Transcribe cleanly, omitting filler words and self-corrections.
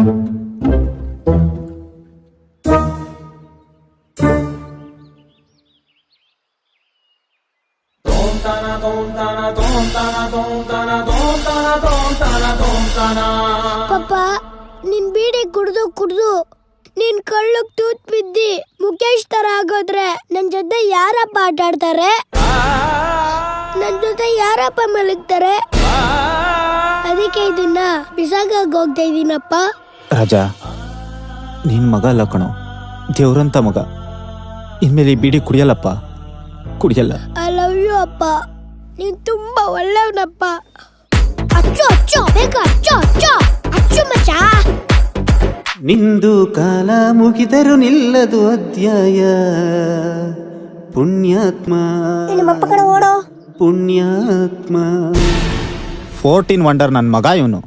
ಪಾಪ ನಿನ್ ಬೀಡಿ ಕುಡ್ದು ನಿನ್ ಕಳ್ಳಕ್ ತೂತ್ ಬಿದ್ದಿ ಮುಖೇಶ್ ತರ ಆಗೋದ್ರೆ ನನ್ ಜೊತೆ ಯಾರಪ್ಪ ಆಟ ಆಡ್ತಾರೆ? ನನ್ ಜೊತೆ ಯಾರಪ್ಪ ಮಲಗ್ತಾರೆ? ಅದಕ್ಕೆ ಇದನ್ನ ಬಿಸಾಕಾಗ ಹೋಗ್ತಾ ಇದೀನಪ್ಪ. ರಾಜ, ನಿನ್ ಮಗ ಅಲ್ಲ ಕಣೋ, ದೇವ್ರಂತ ಮಗ. ಇನ್ಮೇಲೆ ಈ ಬೀಡಿ ಕುಡಿಯಲ್ಲಪ್ಪ, ಕುಡಿಯಲ್ಲ. ಐ ಲವ್ ಯು ಅಪ್ಪ, ನೀನ್ ತುಂಬಾ ಒಳ್ಳೆಯವನಪ್ಪ. ಅಚ್ಚು ಅಚ್ಚು ಬೇಗ ಅಚ್ಚು ಅಚ್ಚು ಅಚ್ಚು ಮಚ್ಚ. ನಿಂದು ಕಾಲ ಮುಗಿದರು ನಿಲ್ಲದು ಅಧ್ಯಾಯ. ಪುಣ್ಯಾತ್ಮ ನಿಮ್ಮಪ್ಪ ಕಡೆ ಓಡೋ. ಪುಣ್ಯಾತ್ಮ. 14 ವಂಡರ್ ನನ್ನ ಮಗ ಇವನು.